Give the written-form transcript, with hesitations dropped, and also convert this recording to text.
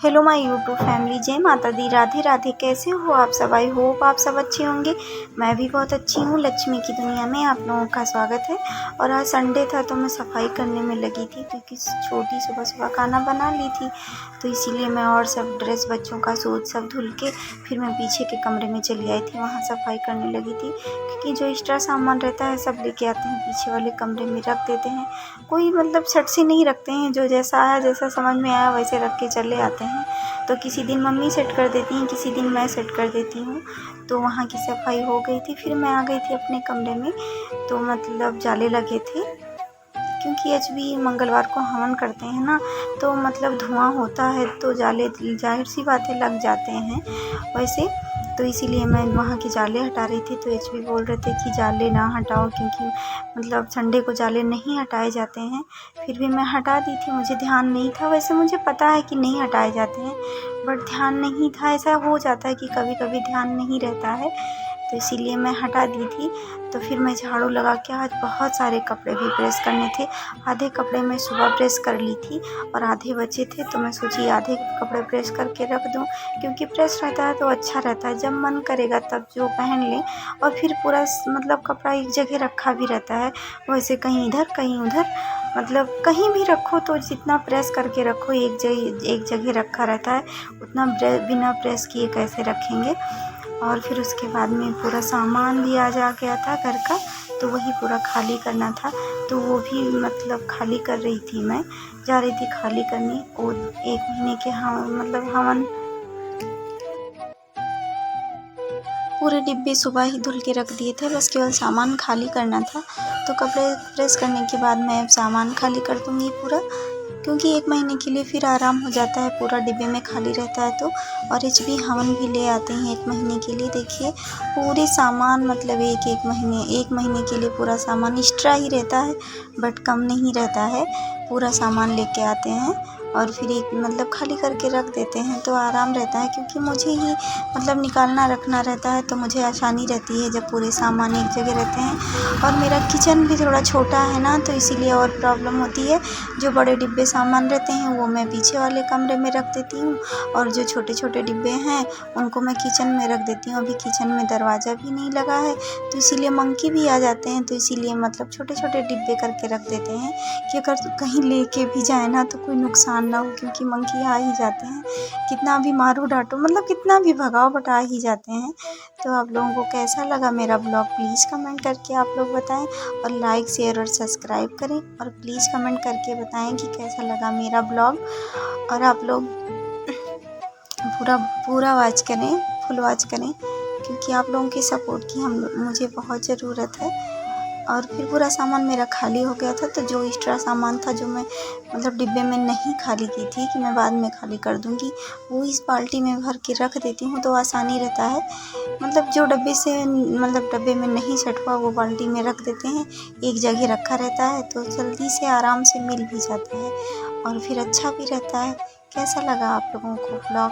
Hello my YouTube family, जय माता दी, राधे राधे। कैसे हो आप सब? आई होप आप सब अच्छे होंगे। मैं भी बहुत अच्छी हूँ। लक्ष्मी की दुनिया में आप लोगों का स्वागत है। और आज संडे था तो मैं सफाई करने में लगी थी, क्योंकि छोटी सुबह सुबह खाना बना ली थी, तो इसीलिए मैं और सब ड्रेस, बच्चों का सूट सब धुल के फिर मैं पीछे के कमरे में चली आई थी, वहाँ सफाई करने लगी थी। क्योंकि जो एक्स्ट्रा सामान रहता है सब लेके आते हैं, पीछे वाले कमरे में रख देते हैं। कोई मतलब छट से नहीं रखते हैं, जो जैसा आया, जैसा समझ में आया वैसे रख के चले आते हैं। तो किसी दिन मम्मी सेट कर देती हैं, किसी दिन मैं सेट कर देती हूँ। तो वहाँ की सफाई हो गई थी, फिर मैं आ गई थी अपने कमरे में। तो मतलब जाले लगे थे, क्योंकि आज भी मंगलवार को हवन करते हैं ना, तो मतलब धुआं होता है, तो जाले जाहिर सी बातें लग जाते हैं वैसे। तो इसीलिए मैं वहाँ के जाले हटा रही थी। तो एचवी बोल रहे थे कि जाले ना हटाओ, क्योंकि मतलब संडे को जाले नहीं हटाए जाते हैं। फिर भी मैं हटा दी थी, मुझे ध्यान नहीं था। वैसे मुझे पता है कि नहीं हटाए जाते हैं, बट ध्यान नहीं था। ऐसा हो जाता है कि कभी कभी ध्यान नहीं रहता है, तो इसीलिए मैं हटा दी थी। तो फिर मैं झाड़ू लगा के, आज बहुत सारे कपड़े भी प्रेस करने थे। आधे कपड़े मैं सुबह प्रेस कर ली थी और आधे बचे थे, तो मैं सोची आधे कपड़े प्रेस करके रख दूं, क्योंकि प्रेस रहता है तो अच्छा रहता है। जब मन करेगा तब जो पहन लें, और फिर पूरा मतलब कपड़ा एक जगह रखा भी रहता है। वैसे कहीं इधर कहीं उधर, मतलब कहीं भी रखो तो जितना प्रेस करके रखो, एक जगह रखा रहता है, उतना बिना प्रेस किए कैसे रखेंगे। और फिर उसके बाद में पूरा सामान भी आ जा गया था घर का, तो वही पूरा खाली करना था। तो वो भी मतलब खाली कर रही थी, मैं जा रही थी खाली करने। वो 1 महीने के मतलब हवन पूरे डिब्बे सुबह ही धुल के रख दिए थे, बस केवल सामान खाली करना था। तो कपड़े प्रेस करने के बाद मैं सामान खाली कर दूँगी पूरा, क्योंकि 1 महीने के लिए फिर आराम हो जाता है, पूरा डिब्बे में खाली रहता है तो। और एचबी हवन भी ले आते हैं 1 महीने के लिए। देखिए पूरे सामान, मतलब एक महीने के लिए पूरा सामान एक्स्ट्रा ही रहता है, बट कम नहीं रहता है। पूरा सामान लेके आते हैं और फिर एक मतलब खाली करके रख देते हैं, तो आराम रहता है। क्योंकि मुझे ही मतलब निकालना रखना रहता है, तो मुझे आसानी रहती है जब पूरे सामान एक जगह रहते हैं। और मेरा किचन भी थोड़ा छोटा है ना, तो इसीलिए और प्रॉब्लम होती है। जो बड़े डिब्बे सामान रहते हैं वो मैं पीछे वाले कमरे में रख देती हूँ, और जो छोटे छोटे डिब्बे हैं उनको मैं किचन में रख देती हूँ। अभी किचन में दरवाज़ा भी नहीं लगा है, तो इसीलिए मंकी भी आ जाते हैं, तो इसीलिए मतलब छोटे छोटे डिब्बे करके रख देते हैं कि अगर कहीं लेके भी जाए ना तो कोई नुकसान ना हो, क्योंकि मंकी आ ही जाते हैं। कितना भी मारो डांटो, मतलब कितना भी भगाओ, बट आ ही जाते हैं। तो आप लोगों को कैसा लगा मेरा ब्लॉग, प्लीज़ कमेंट करके आप लोग बताएं, और लाइक शेयर और सब्सक्राइब करें, और प्लीज़ कमेंट करके बताएं कि कैसा लगा मेरा ब्लॉग। और आप लोग पूरा पूरा वॉच करें, फुल वॉच करें, क्योंकि आप लोगों की सपोर्ट की मुझे बहुत ज़रूरत है। और फिर पूरा सामान मेरा खाली हो गया था, तो जो एक्स्ट्रा सामान था, जो मैं मतलब डिब्बे में नहीं खाली की थी कि मैं बाद में खाली कर दूंगी, वो इस बाल्टी में भर के रख देती हूँ, तो आसानी रहता है। मतलब जो डब्बे में नहीं सेट हुआ वो बाल्टी में रख देते हैं, एक जगह रखा रहता है, तो जल्दी से आराम से मिल भी जाता है, और फिर अच्छा भी रहता है। कैसा लगा आप लोगों को ब्लॉग?